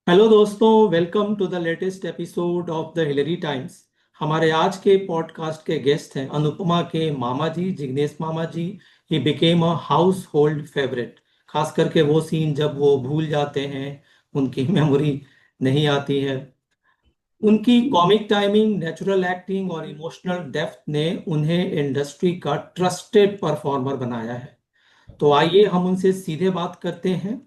Hello दोस्तों, welcome to the latest episode of the Hilary Times. हमारे आज के पॉडकास्ट के गेस्ट हैं अनुपमा के मामा जी, जिग्नेश मामा जी। He became a household favourite. खास करके वो सीन जब वो भूल जाते हैं, उनकी मेमोरी नहीं आती है। उनकी कॉमिक टाइमिंग, नेचुरल एक्टिंग और इमोशनल डेप्थ ने उन्हें इंडस्ट्री का ट्रस्टेड परफॉर्मर बनाया है। तो आइए हम उनसे सीधे बात करते हैं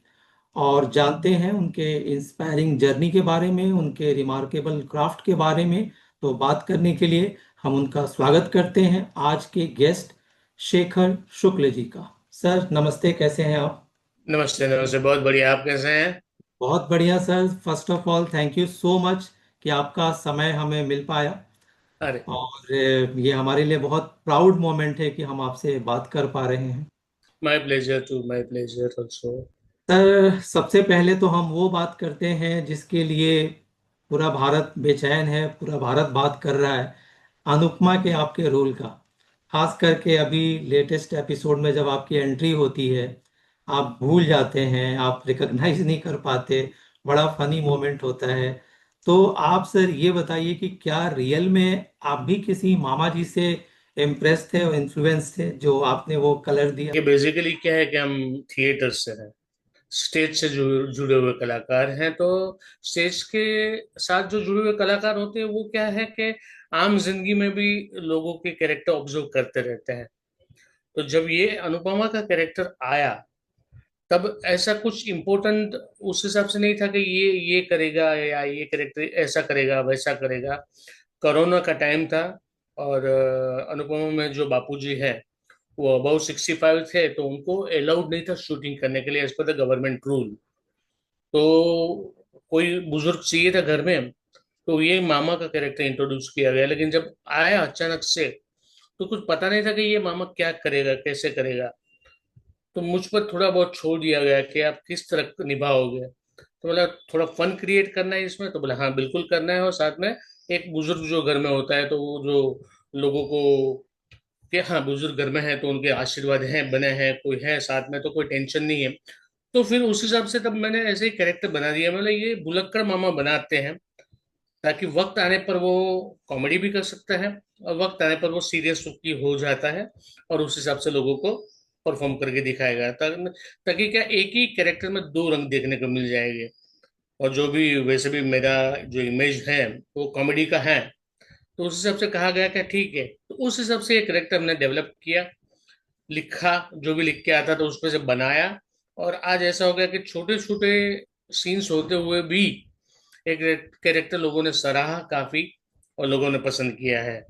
और जानते हैं उनके इंस्पायरिंग जर्नी के बारे में, उनके रिमार्केबल क्राफ्ट के बारे में। तो बात करने के लिए हम उनका स्वागत करते हैं आज के गेस्ट शेखर शुक्ल जी का। सर नमस्ते, कैसे हैं आप? नमस्ते नमस्ते। बहुत बढ़िया। आप कैसे हैं? बहुत बढ़िया sir. First of all thank you so much कि आपका समय हमें मिल पाया। अरे, और ये हमारे लिए बहुत प्राउड मोमेंट है कि हम आपसे बात कर पा रहे हैं। My pleasure too, my pleasure also. Sir सबसे पहले तो हम वो बात करते हैं जिसके लिए पूरा भारत बेचैन है, पूरा भारत बात कर रहा है। अनुपमा के आपके रोल का, खास करके अभी लेटेस्ट एपिसोड में जब आपकी एंट्री होती है, आप भूल जाते हैं, आप रिकॉग्नाइज नहीं कर पाते। बड़ा फनी मोमेंट होता है। तो आप सर ये बताइए कि क्या रियल में आप भी किसी मामा जी से इम्प्रेस थे और इन्फ्लुएंस थे जो आपने वो कलर दिया? ये बेसिकली क्या है कि हम थिएटर से हैं, स्टेज से जुड़े हुए कलाकार हैं। तो स्टेज के साथ जो जुड़े हुए कलाकार होते हैं वो क्या है कि आम जिंदगी में भी लोगों के कैरेक्टर ऑब्जर्व करते रहते हैं। तो जब ये अनुपमा का कैरेक्टर आया, तब ऐसा कुछ इम्पोर्टेंट उस हिसाब से नहीं था कि ये करेगा या ये कैरेक्टर ऐसा करेगा वैसा करेगा। कोरोना का टाइम था और अनुपमा में जो बापूजी हैं वो अबाउ 65 थे, तो उनको अलाउड नहीं था शूटिंग करने के लिए as per the government rule. तो कोई बुजुर्ग चाहिए था घर में, तो ये मामा का कैरेक्टर इंट्रोड्यूस किया गया। लेकिन जब आया अचानक से, तो कुछ पता नहीं था कि ये मामा क्या करेगा, कैसे करेगा। तो मुझ पर थोड़ा बहुत छोड़ दिया गया कि आप किस तरह निभाओगे। तो बोला थोड़ा फन क्रिएट करना है इसमें, तो बोला हाँ बिल्कुल करना है। और साथ में एक बुजुर्ग जो घर में होता है, तो वो जो लोगों को कि हाँ बुजुर्ग घर में है तो उनके आशीर्वाद हैं, बने हैं, कोई है साथ में तो कोई टेंशन नहीं है। तो फिर उस हिसाब से तब मैंने ऐसे ही कैरेक्टर बना दिया। मतलब ये भुलक्कड़ मामा बनाते हैं ताकि वक्त आने पर वो कॉमेडी भी कर सकता है और वक्त आने पर वो सीरियस भी हो जाता है, और उस हिसाब से लोगों को परफॉर्म करके दिखाएगा, ताकि क्या एक ही कैरेक्टर में दो रंग देखने को मिल जाएंगे। और जो भी वैसे भी मेरा जो इमेज है वो कॉमेडी का है, तो उस हिसाब से कहा गया कि ठीक है। तो उस हिसाब से ये कैरेक्टर हमने डेवलप किया, लिखा, जो भी लिख के आता था उसमें से बनाया। और आज ऐसा हो गया कि छोटे छोटे सीन्स होते हुए भी एक कैरेक्टर लोगों ने सराहा काफी, और लोगों ने पसंद किया है।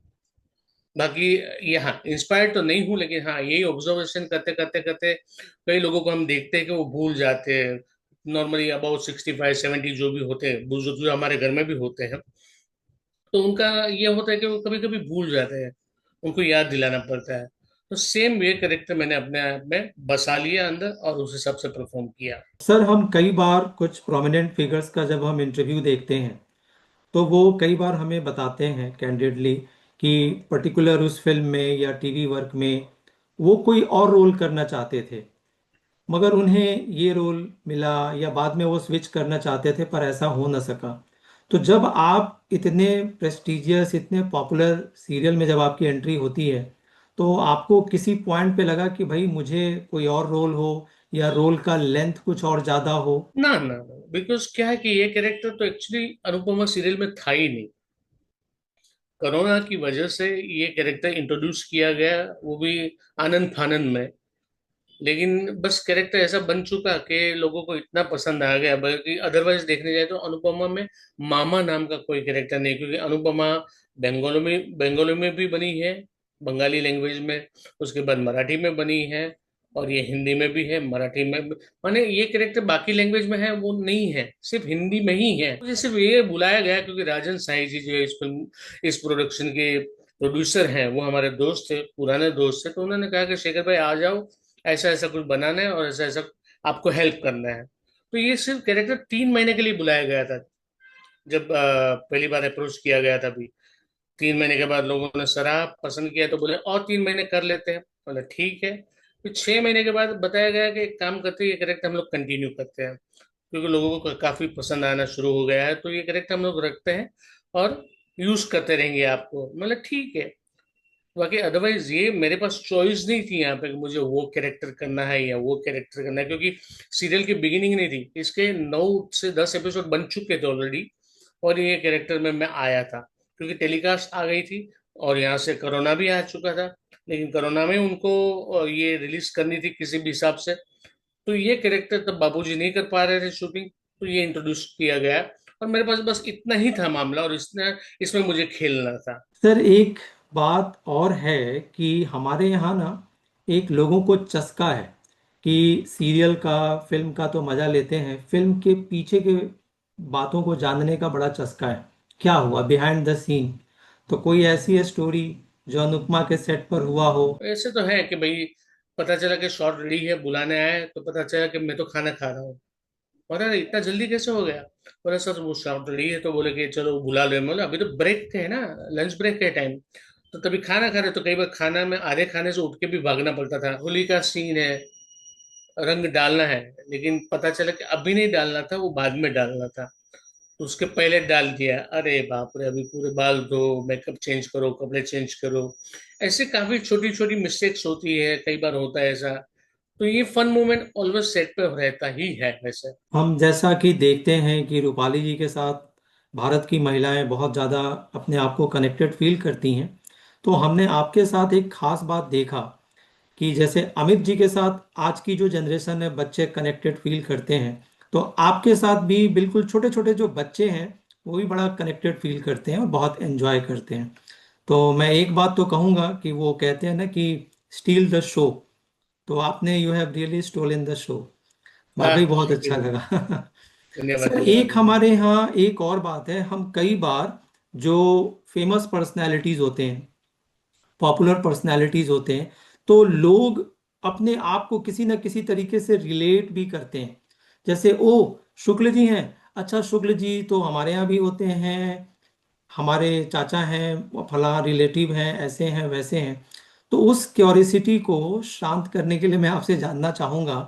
बाकी यहाँ इंस्पायर्ड तो नहीं हूँ, लेकिन हाँ यही ऑब्जर्वेशन करते करते करते कई लोगों को हम देखते हैं कि वो भूल जाते हैं। नॉर्मली अबाउट 65 70 जो भी होते हैं बुजुर्ग, जो हमारे घर में भी होते हैं, तो उनका ये होता है कि वो कभी कभी भूल जाते हैं, उनको याद दिलाना पड़ता है। तो सेम ये करेक्टर मैंने अपने आप में बसा लिया अंदर और उस हिसाब से परफॉर्म किया। सर हम कई बार कुछ प्रोमिनेंट फिगर्स का जब हम इंटरव्यू देखते हैं, तो वो कई बार हमें बताते हैं कैंडिडली कि पर्टिकुलर उस फिल्म में या टीवी वर्क में वो कोई और रोल करना चाहते थे, मगर उन्हें ये रोल मिला या बाद में वो स्विच करना चाहते थे पर ऐसा हो ना सका। तो जब आप इतने प्रेस्टिजियस, इतने पॉपुलर सीरियल में जब आपकी एंट्री होती है, तो आपको किसी पॉइंट पे लगा कि भाई मुझे कोई और रोल हो या रोल का लेंथ कुछ और ज्यादा हो? ना ना, बिकॉज क्या है कि ये कैरेक्टर तो एक्चुअली अनुपमा सीरियल में था ही नहीं। कोरोना की वजह से ये कैरेक्टर इंट्रोड्यूस किया गया, वो भी आनंद फानंद में। लेकिन बस कैरेक्टर ऐसा बन चुका कि लोगों को इतना पसंद आ गया। बल्कि अदरवाइज देखने जाए तो अनुपमा में मामा नाम का कोई कैरेक्टर नहीं, क्योंकि अनुपमा बंगाली में भी बनी है, बंगाली लैंग्वेज में। उसके बाद मराठी में बनी है, और ये हिंदी में भी है, मराठी में भी। माने ये कैरेक्टर बाकी लैंग्वेज में है वो नहीं है, सिर्फ हिंदी में ही है। मुझे सिर्फ ये बुलाया गया क्योंकि राजन साई जी जो इस फिल्म, इस प्रोडक्शन के प्रोड्यूसर हैं, वो हमारे दोस्त थे, पुराने दोस्त थे। तो उन्होंने कहा कि शेखर भाई आ जाओ, ऐसा ऐसा कुछ बनाना है और ऐसा ऐसा आपको हेल्प करना है। तो ये सिर्फ कैरेक्टर 3 महीने के लिए बुलाया गया था। जब पहली बार अप्रोच किया गया था, अभी 3 महीने के बाद लोगों ने सराहा, पसंद किया, तो बोले और 3 महीने कर लेते हैं। बोले ठीक है। फिर 6 महीने के बाद बताया गया कि एक काम करते हैं, ये कैरेक्टर हम लोग कंटिन्यू करते हैं। क्योंकि लोगों को काफी पसंद आना शुरू हो गया है, तो ये कैरेक्टर हम लोग रखते हैं और यूज करते रहेंगे आपको, मतलब ठीक है। बाकी अदरवाइज ये मेरे पास चॉइस नहीं थी यहाँ पे कि मुझे वो कैरेक्टर करना है या वो कैरेक्टर करना है, क्योंकि सीरियल की बिगिनिंग नहीं थी, इसके 9 से 10 एपिसोड बन चुके थे ऑलरेडी, और ये कैरेक्टर में मैं आया था क्योंकि टेलीकास्ट आ गई थी, और यहाँ से कोरोना भी आ चुका था। लेकिन कोरोना में उनको ये रिलीज करनी थी किसी भी हिसाब से, तो ये कैरेक्टर तब बाबूजी नहीं कर पा रहे थे शूटिंग, तो ये इंट्रोड्यूस किया गया। और मेरे पास बस इतना ही था मामला, और इसमें मुझे खेलना था। सर एक बात और है कि हमारे यहाँ ना एक लोगों को चस्का है कि सीरियल का फिल्म का तो मजा लेते हैं, फिल्म के पीछे के बातों को जानने का बड़ा चस्का है, क्या हुआ बिहाइंड द सीन। तो कोई ऐसी है स्टोरी जो अनुपमा के सेट पर हुआ हो? ऐसे तो है कि भाई, पता चला कि शॉट रेडी है, बुलाने आए तो पता चला कि मैं तो खाना खा रहा हूँ। और अरे इतना जल्दी कैसे हो गया? बोले सर वो शॉट रेडी है, तो बोले कि चलो बुला लो। बोले अभी तो ब्रेक थे ना, लंच ब्रेक के टाइम, तो तभी खाना खा रहे, तो कई बार खाना में आधे खाने से उठ के भी भागना पड़ता था। होली का सीन है, रंग डालना है, लेकिन पता चला कि अभी नहीं डालना था, वो बाद में डालना था, तो उसके पहले डाल दिया। अरे बाप रे, अभी पूरे बाल धो, मेकअप चेंज करो, कपड़े चेंज करो। ऐसे काफी छोटी छोटी मिस्टेक्स होती है, कई बार होता है ऐसा। तो ये फन मोमेंट ऑलवेज सेट पे रहता ही है वैसे। हम जैसा कि देखते हैं कि रूपाली जी के साथ भारत की महिलाएं बहुत ज़्यादा अपने आप को कनेक्टेड फील करती हैं, तो हमने आपके साथ एक खास बात देखा कि जैसे अमित जी के साथ आज की जो जनरेशन है बच्चे कनेक्टेड फील करते हैं, तो आपके साथ भी बिल्कुल छोटे छोटे जो बच्चे हैं वो भी बड़ा कनेक्टेड फील करते हैं और बहुत एंजॉय करते हैं। तो मैं एक बात तो कहूँगा कि वो कहते हैं ना कि स्टील द शो, तो आपने you have really stolen the show, वाकई बहुत थैंक अच्छा यू। लगा। धन्यवाद सर धन्यवाद एक धन्यवाद। हमारे यहाँ एक और बात है, हम कई बार जो फेमस पर्सनालिटीज होते हैं, पॉपुलर पर्सनालिटीज होते हैं, तो लोग अपने आप को किसी न किसी तरीके से रिलेट भी करते हैं। जैसे ओ शुक्ल जी हैं, अच्छा शुक्ल जी तो हमारे यहाँ भी होते हैं, हमारे चाचा हैं, फला रिलेटिव हैं, ऐसे हैं वैसे हैं। तो उस क्यूरियोसिटी को शांत करने के लिए मैं आपसे जानना चाहूँगा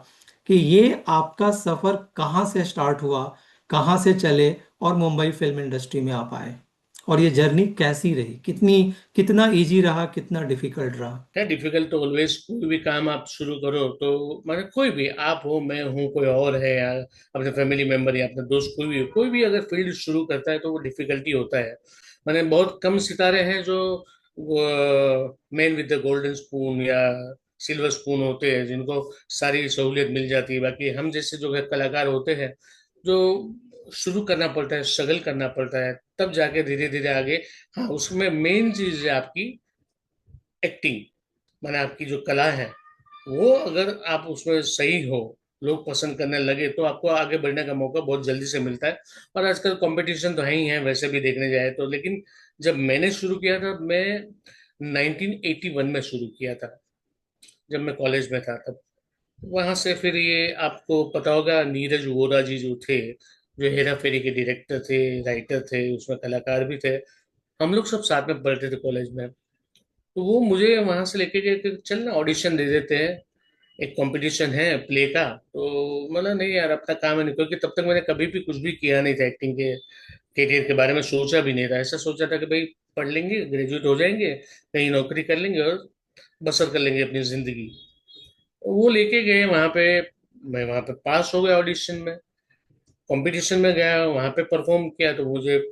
कि ये आपका सफ़र कहाँ से स्टार्ट हुआ, कहाँ से चले और मुंबई फिल्म इंडस्ट्री में आप आए, और ये जर्नी कैसी रही, कितनी कितना इजी रहा, कितना डिफिकल्ट रहा? है डिफिकल्ट तो ऑलवेज, कोई भी काम आप शुरू करो तो, माने कोई भी आप हो, मैं हूँ, कोई और है, या अपने फैमिली मेंबर या अपने दोस्त, कोई भी हो, कोई भी अगर फील्ड शुरू करता है तो वो डिफिकल्टी होता है। माने बहुत कम सितारे हैं जो man with the golden spoon या सिल्वर स्पून होते हैं, जिनको सारी सहूलियत मिल जाती है। बाकी हम जैसे जो है कलाकार होते हैं, जो शुरू करना पड़ता है, स्ट्रगल करना पड़ता है, तब जाके धीरे धीरे आगे। हाँ, उसमें मेन चीज है आपकी एक्टिंग, माने आपकी जो कला है, वो अगर आप उसमें सही हो, लोग पसंद करने लगे, तो आपको आगे बढ़ने का मौका बहुत जल्दी से मिलता है। और आजकल कंपटीशन तो है ही है वैसे भी देखने जाए तो। लेकिन जब मैंने शुरू किया था, मैं 1981 में शुरू किया था, जब मैं कॉलेज में था तब। वहां से फिर ये आपको पता होगा, नीरज वोरा जी जो थे, जो हेरा फेरी के डायरेक्टर थे, राइटर थे, उसमें कलाकार भी थे, हम लोग सब साथ में पढ़ते थे कॉलेज में। तो वो मुझे वहां से लेके गए कि चल ना ऑडिशन दे देते हैं, एक कंपटीशन है प्ले का। तो मतलब नहीं यार, अपना काम है नहीं, क्योंकि तब तक मैंने कभी भी कुछ भी किया नहीं था, एक्टिंग के करियर के बारे में सोचा भी नहीं था। ऐसा सोचा था कि भाई पढ़ लेंगे, ग्रेजुएट हो जाएंगे, कहीं नौकरी कर लेंगे और बसर कर लेंगे अपनी जिंदगी। वो लेके गए वहां पे, मैं वहां पे पास हो गया ऑडिशन में, कंपटीशन में गया, वहां पे परफॉर्म किया, तो मुझे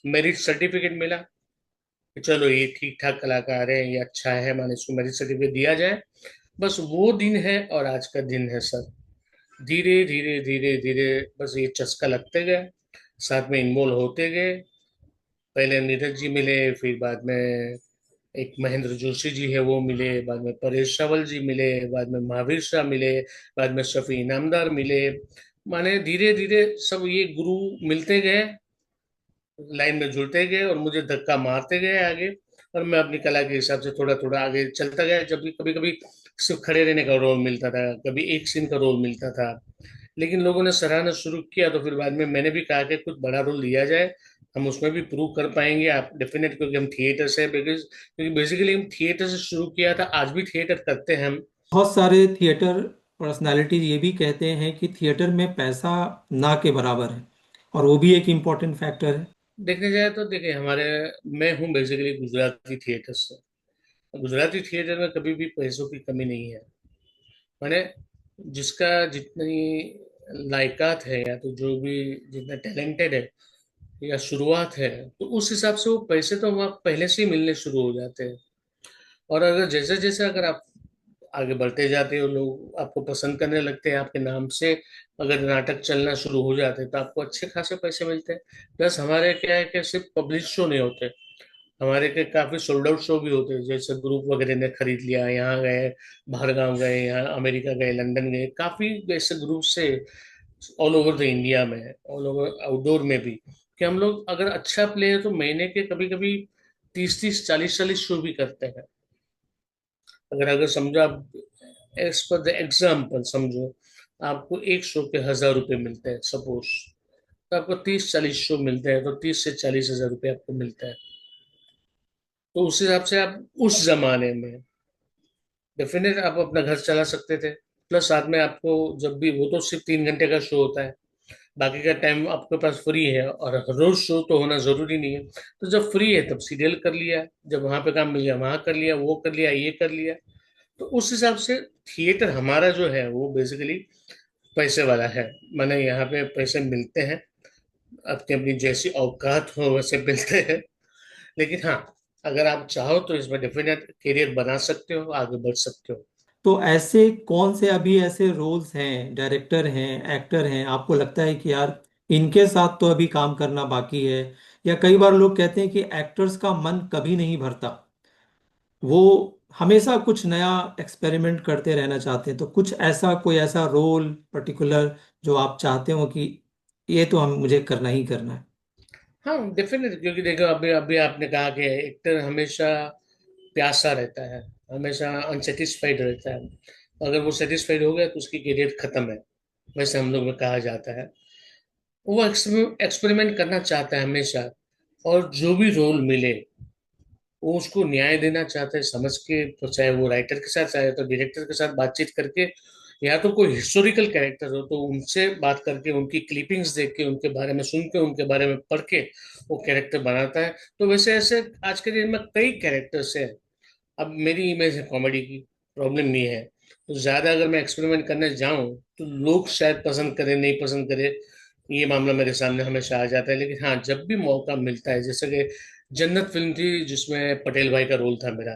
मेरिट सर्टिफिकेट मिला कि चलो ये ठीक ठाक कलाकार है, ये अच्छा है, माने इसको मेरिट सर्टिफिकेट दिया जाए। बस वो दिन है और आज का दिन है सर। धीरे धीरे धीरे धीरे बस ये चस्का लगते गए, साथ में इन्वॉल्व होते गए। पहले नीरज जी मिले, फिर बाद में एक महेंद्र जोशी जी है वो मिले, बाद में परेश रावल जी मिले, बाद में महावीर शाह मिले, बाद में शफी इनामदार मिले। माने धीरे धीरे सब ये गुरु मिलते गए, लाइन में जुड़ते गए, और मुझे धक्का मारते गए आगे। और मैं अपनी कला के हिसाब से थोड़ा थोड़ा आगे चलता गया। जब भी कभी कभी सिर्फ खड़े रहने का रोल मिलता था, कभी एक सीन का रोल मिलता था, लेकिन लोगों ने सराहना शुरू किया, तो फिर बाद में मैंने भी कहा कि कुछ बड़ा रोल लिया जाए, हम उसमें भी प्रूव कर पाएंगे आप डेफिनेट, क्योंकि हम थिएटर से, बिकॉज क्योंकि बेसिकली हम थिएटर से शुरू किया था, आज भी थिएटर करते हैं हम। बहुत सारे थिएटर पर्सनालिटी ये भी कहते हैं कि थिएटर में पैसा ना के बराबर है, और वो भी एक इम्पोर्टेंट फैक्टर है। देखने जाए तो देखिए हमारे, मैं हूँ बेसिकली गुजराती थिएटर से। गुजराती थिएटर में कभी भी पैसों की कमी नहीं है। माने जिसका जितनी लायकात है, या तो जो भी जितना टैलेंटेड है या शुरुआत है, तो उस हिसाब से वो पैसे तो वहाँ पहले से ही मिलने शुरू हो जाते हैं। और अगर जैसे जैसे अगर आप आगे बढ़ते जाते हो, लोग आपको पसंद करने लगते हैं, आपके नाम से अगर नाटक चलना शुरू हो जाते हैं, तो आपको अच्छे खासे पैसे मिलते हैं। प्लस हमारे क्या है कि सिर्फ पब्लिक शो नहीं होते, हमारे के काफी सोल्ड आउट शो भी होते हैं। जैसे ग्रुप वगैरह ने खरीद लिया, यहाँ गए, बाहर गांव गए, यहाँ अमेरिका गए, लंदन गए, काफी ऐसे ग्रुप से ऑल ओवर द इंडिया में, ऑल ओवर आउटडोर में भी, कि हम लोग अगर अच्छा प्ले है तो महीने के कभी कभी 30-30, 40-40 शो भी करते हैं। अगर अगर समझो आप, एज पर द एग्जाम्पल समझो, आपको एक शो के 1,000 रुपये मिलते हैं सपोज, तो आपको 30-40 शो मिलते हैं, तो 30 से 40 हजार रुपये आपको मिलता है। तो उस हिसाब से आप उस जमाने में डेफिनेट आप अपना घर चला सकते थे। प्लस साथ में आपको जब भी, वो तो सिर्फ 3 घंटे का शो होता है, बाकी का टाइम आपके पास फ्री है, और हर रोज शो तो होना जरूरी नहीं है। तो जब फ्री है तब सीरियल कर लिया, जब वहां पे काम मिल गया वहां कर लिया, वो कर लिया, ये कर लिया। तो उस हिसाब से थिएटर हमारा जो है वो बेसिकली पैसे वाला है। माने यहाँ पे पैसे मिलते हैं, अपनी अपनी जैसी औकात हो वैसे मिलते हैं। लेकिन हाँ, अगर आप चाहो तो इसमें डेफिनेट करियर बना सकते हो, आगे बढ़ सकते हो। तो ऐसे कौन से अभी ऐसे रोल्स हैं, डायरेक्टर हैं, एक्टर हैं, आपको लगता है कि यार इनके साथ तो अभी काम करना बाकी है? या कई बार लोग कहते हैं कि एक्टर्स का मन कभी नहीं भरता, वो हमेशा कुछ नया एक्सपेरिमेंट करते रहना चाहते हैं। तो कुछ ऐसा, कोई ऐसा रोल पर्टिकुलर जो आप चाहते हो कि ये तो हम मुझे करना ही करना है? हाँ डेफिनेट, क्योंकि देखो अभी अभी आपने कहा कि एक्टर हमेशा प्यासा रहता है, हमेशा अनसेटिस्फाइड रहता है। अगर वो सेटिस्फाइड हो गया तो उसकी करियर खत्म है, वैसे हम लोग में कहा जाता है। वो एक्सपेरिमेंट करना चाहता है हमेशा, और जो भी रोल मिले वो उसको न्याय देना चाहते हैं समझ के, तो चाहे वो राइटर के साथ, चाहे तो डायरेक्टर के साथ बातचीत करके, या तो कोई हिस्टोरिकल कैरेक्टर हो तो उनसे बात करके, उनकी क्लिपिंग्स देख के, उनके बारे में सुन के, उनके बारे में पढ़ के वो कैरेक्टर बनाता है। तो वैसे ऐसे आज के दिन में कई कैरेक्टर्स हैं। अब मेरी इमेज है कॉमेडी की, प्रॉब्लम नहीं है। तो ज्यादा अगर मैं एक्सपेरिमेंट करने जाऊं तो लोग शायद पसंद करें नहीं पसंद करें, ये मामला मेरे सामने हमेशा आ जाता है। लेकिन हाँ, जब भी मौका मिलता है, जैसे कि जन्नत फिल्म थी जिसमें पटेल भाई का रोल था मेरा,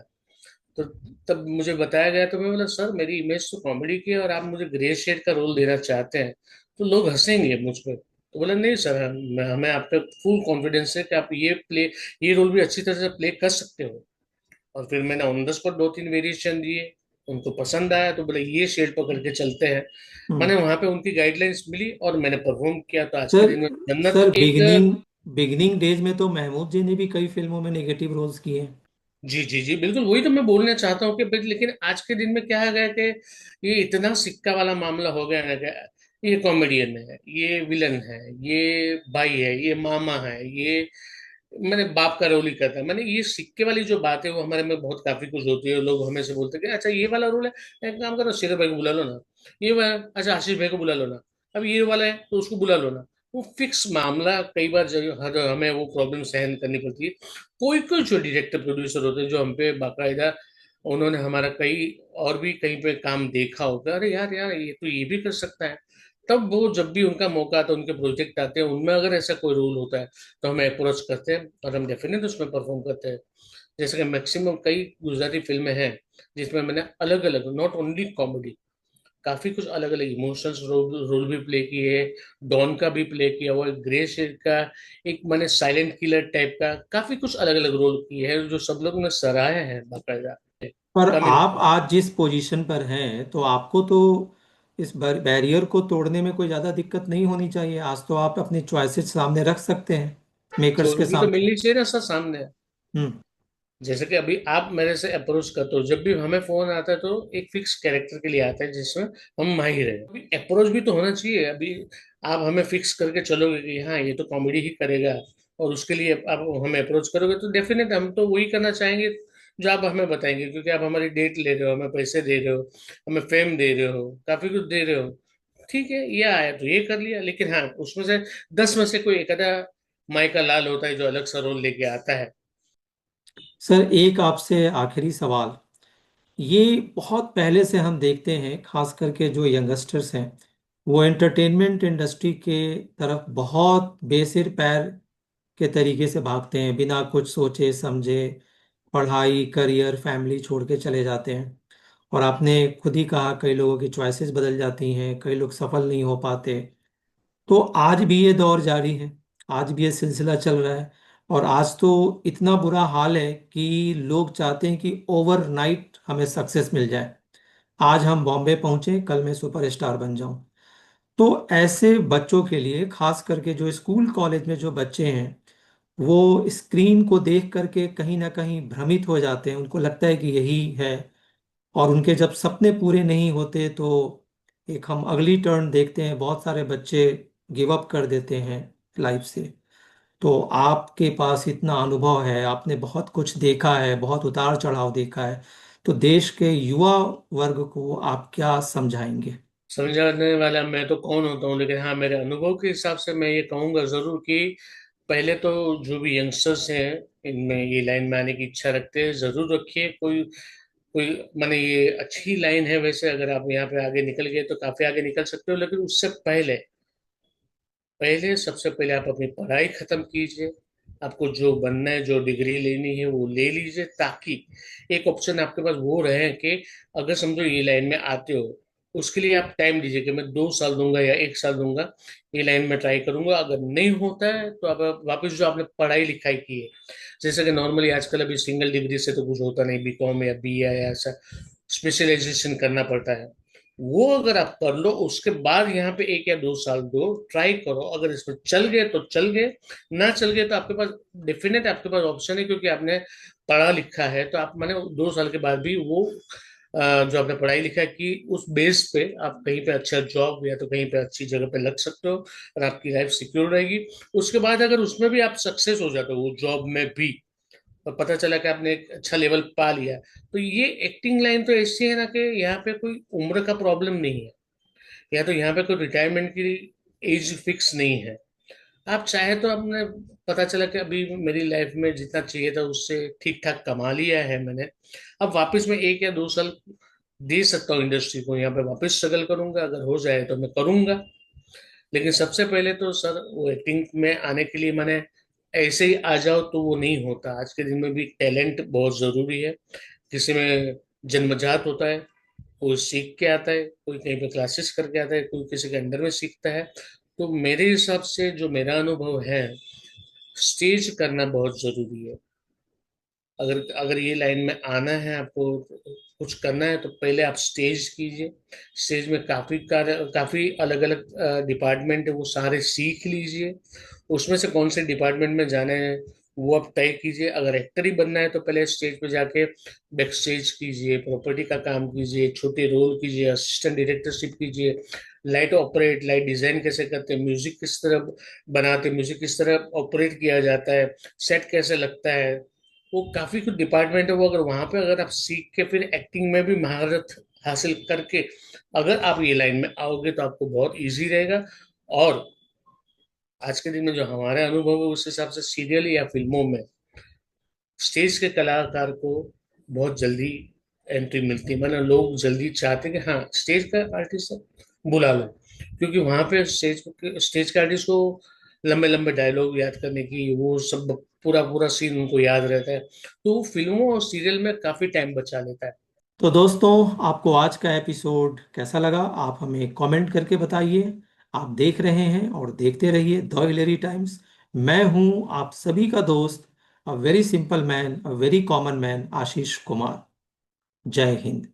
तो तब मुझे बताया गया, तो मैं बोला सर मेरी इमेज तो कॉमेडी की है और आप मुझे ग्रे शेड का रोल देना चाहते हैं, तो लोग हंसेंगे मुझ पर। तो बोला नहीं सर, हमें आप पे फुल कॉन्फिडेंस है कि आप ये रोल भी अच्छी तरह से प्ले कर सकते हो। और फिर मैंने ऑन द स्पॉट 2-3 वेरिएशन दिए, उनको पसंद आया, तो बोले ये शेड पकड़ के चलते हैं। हम्म। मैंने वहां पे उनकी गाइडलाइंस मिली और मैंने परफॉर्म किया, तो आज के सर दिन में जन्नत सर एक। बिगनिंग बिगनिंग डेज में तो महमूद जी ने भी कई फिल्मों में नेगेटिव रोल्स किए हैं। जी जी जी, बिल्कुल वही तो मैं बोलना चाहता हूँ कि लेकिन आज के दिन में क्या है गया कि ये इतना सिक्का वाला मामला हो गया ना कि ये कॉमेडियन है, ये विलन है, ये भाई है, ये मामा है, ये मैंने बाप का रोल ही करता है। मैंने ये सिक्के वाली जो बात है वो हमारे में बहुत काफी कुछ होती है। लोग हमें से बोलते हैं कि अच्छा ये वाला रोल है, एक काम करो शेखर भाई को बुला लो ना, ये वाला अच्छा आशीष भाई को बुला लो ना, अब ये वाला है तो उसको बुला लो ना। वो फिक्स मामला, कई बार जब हर हमें वो प्रॉब्लम सहन करनी पड़ती है। कोई कोई जो डायरेक्टर प्रोड्यूसर होते हैं जो हम पे बाकायदा, उन्होंने हमारा कई और भी कहीं पे काम देखा होगा, अरे यार यार ये तो ये भी कर सकता है, तब वो जब भी उनका मौका आता है, उनके प्रोजेक्ट आते हैं, उनमें अगर ऐसा कोई रोल होता है तो हमें अप्रोच करते हैं और हम डेफिनेट उसमें परफॉर्म करते हैं। जैसे कि मैक्सिमम कई गुजराती फिल्में हैं जिसमें मैंने अलग अलग, नॉट ओनली कॉमेडी, काफी कुछ अलग अलग इमोशंस रोल रोल भी प्ले किए, डॉन का भी प्ले किया हुआ, ग्रे शेड का, एक मैंने साइलेंट किलर टाइप का, काफी कुछ अलग अलग रोल किए हैं जो सब लोग ने सराहे हैं बाकायदा। पर तमिल। आप आज जिस पोजीशन पर हैं, तो आपको तो इस बैरियर को तोड़ने में कोई ज्यादा दिक्कत नहीं होनी चाहिए। आज तो आप अपनी चॉइसेस सामने रख सकते हैं, मेकर्स के तो भी तो सामने। मिलनी चाहिए ना सर सामने। हम्म। जैसे कि अभी आप मेरे से अप्रोच करते हो, जब भी हमें फोन आता है तो एक फिक्स कैरेक्टर के लिए आता है जिसमें हम माहिर हैं। अभी अप्रोच भी तो होना चाहिए। अभी आप हमें फिक्स करके चलोगे कि हाँ ये तो कॉमेडी ही करेगा, और उसके लिए आप हमें अप्रोच करोगे, तो डेफिनेट हम तो वही करना चाहेंगे जो आप हमें बताएंगे, क्योंकि आप हमारी डेट ले रहे हो, हमें पैसे दे रहे हो, हमें फेम दे रहे हो, काफी कुछ दे रहे हो। ठीक है, ये आया तो ये कर लिया, लेकिन हाँ, उसमें से 10 में से कोई एक आधा माइका लाल होता है जो अलग सा रोल लेके आता है। सर, एक आपसे आखिरी सवाल। ये बहुत पहले से हम देखते हैं, खास करके जो यंगस्टर्स हैं वो एंटरटेनमेंट इंडस्ट्री के तरफ बहुत बेसिर पैर के तरीके से भागते हैं, बिना कुछ सोचे समझे। पढ़ाई, करियर, फैमिली छोड़ के चले जाते हैं। और आपने खुद ही कहा, कई लोगों की चॉइसेस बदल जाती हैं, कई लोग सफल नहीं हो पाते। तो आज भी ये दौर जारी है, आज भी ये सिलसिला चल रहा है। और आज तो इतना बुरा हाल है कि लोग चाहते हैं कि ओवरनाइट हमें सक्सेस मिल जाए। आज हम बॉम्बे पहुंचे, कल मैं सुपरस्टार बन जाऊं। तो ऐसे बच्चों के लिए, खास करके जो स्कूल कॉलेज में जो बच्चे हैं, वो स्क्रीन को देख करके कहीं ना कहीं भ्रमित हो जाते हैं। उनको लगता है कि यही है। और उनके जब सपने पूरे नहीं होते तो एक हम अगली टर्न देखते हैं, बहुत सारे बच्चे गिव अप कर देते हैं लाइफ से। तो आपके पास इतना अनुभव है, आपने बहुत कुछ देखा है, बहुत उतार चढ़ाव देखा है। तो देश के युवा वर्ग को आप क्या समझाएंगे? समझाने वाला मैं तो कौन होता हूँ, लेकिन हाँ, मेरे अनुभव के हिसाब से मैं ये कहूंगा जरूर कि पहले तो जो भी यंगस्टर्स हैं, इनमें ये लाइन में आने की इच्छा रखते हैं, जरूर रखिए। कोई कोई माने ये अच्छी लाइन है, वैसे अगर आप यहाँ पे आगे निकल गए तो काफी आगे निकल सकते हो, लेकिन उससे पहले पहले सबसे पहले आप अपनी पढ़ाई खत्म कीजिए। आपको जो बनना है, जो डिग्री लेनी है वो ले लीजिए, ताकि एक ऑप्शन आपके पास वो रहे कि अगर समझो ये लाइन में आते हो, उसके लिए आप टाइम दीजिए कि मैं 2 साल दूंगा या 1 साल दूंगा, ये लाइन में ट्राई करूंगा। अगर नहीं होता है तो आप वापस जो आपने पढ़ाई लिखाई की है, जैसे कि नॉर्मली आजकल अभी सिंगल डिग्री से तो कुछ होता नहीं, बीकॉम या बी या ऐसा स्पेशलाइजेशन करना पड़ता है। वो अगर आप कर लो, उसके बाद यहाँ पे 1 या 2 साल दो, ट्राई करो। अगर इसमें चल गए तो चल गए, ना चल गए तो आपके पास डेफिनेट आपके पास ऑप्शन है, क्योंकि आपने पढ़ा लिखा है। तो आप माने 2 साल के बाद भी वो जो आपने पढ़ाई लिखा की उस बेस पे आप कहीं पे अच्छा जॉब या तो कहीं पे अच्छी जगह पे लग सकते हो, और आपकी लाइफ सिक्योर रहेगी। उसके बाद अगर उसमें भी आप सक्सेस हो जाते हो, वो जॉब में भी, और पता चला कि आपने एक अच्छा लेवल पा लिया, तो ये एक्टिंग लाइन तो ऐसी है ना कि यहाँ पे कोई उम्र का प्रॉब्लम नहीं है, या तो यहाँ पे कोई रिटायरमेंट की एज फिक्स नहीं है। आप चाहे तो आपने, पता चला कि अभी मेरी लाइफ में जितना चाहिए था उससे ठीक ठाक कमा लिया है मैंने, अब वापस मैं 1 या 2 साल दे सकता हूँ इंडस्ट्री को, यहाँ पे वापस स्ट्रगल करूंगा, अगर हो जाए तो मैं करूंगा। लेकिन सबसे पहले तो सर, वो एक्टिंग में आने के लिए मैंने ऐसे ही आ जाओ तो वो नहीं होता। आज के दिन में भी टैलेंट बहुत जरूरी है। किसी में जन्मजात होता है, कोई सीख के आता है, कोई कहीं पे क्लासेस करके आता है, कोई किसी के अंडर में सीखता है। तो मेरे हिसाब से जो मेरा अनुभव है, स्टेज करना बहुत जरूरी है। अगर अगर ये लाइन में आना है आपको, कुछ करना है, तो पहले आप स्टेज कीजिए। स्टेज में काफी अलग अलग डिपार्टमेंट है, वो सारे सीख लीजिए। उसमें से कौन से डिपार्टमेंट में जाना है वो आप तय कीजिए। अगर एक्टर ही बनना है तो पहले स्टेज पे जाके बैक स्टेज कीजिए, प्रॉपर्टी का काम कीजिए, छोटे रोल कीजिए, असिस्टेंट डायरेक्टरशिप कीजिए, लाइट ऑपरेट, लाइट डिजाइन कैसे करते हैं, म्यूजिक किस तरह बनाते हैं, म्यूजिक किस तरह ऑपरेट किया जाता है, सेट कैसे लगता है, वो काफी कुछ डिपार्टमेंट है। वो अगर वहां पे अगर आप सीख के फिर एक्टिंग में भी महारत हासिल करके अगर आप ये लाइन में आओगे तो आपको बहुत इजी रहेगा। और आज के दिन में जो हमारे अनुभव है उस हिसाब से सीरियल या फिल्मों में स्टेज के कलाकार को बहुत जल्दी एंट्री मिलती है। मतलब लोग जल्दी चाहते हैं कि हाँ, स्टेज का आर्टिस्ट है, बुला लो। क्योंकि वहां पे स्टेज के आर्टिस्ट को लंबे लंबे डायलॉग याद करने की, वो सब पूरा पूरा सीन उनको याद रहता है, तो वो फिल्मों और सीरियल में काफी टाइम बचा लेता है। तो दोस्तों, आपको आज का एपिसोड कैसा लगा, आप हमें कमेंट करके बताइए। आप देख रहे हैं और देखते रहिए द हिलेरी टाइम्स। मैं हूं आप सभी का दोस्त, a very simple man, a very common man, Ashish Kumar. जय हिंद।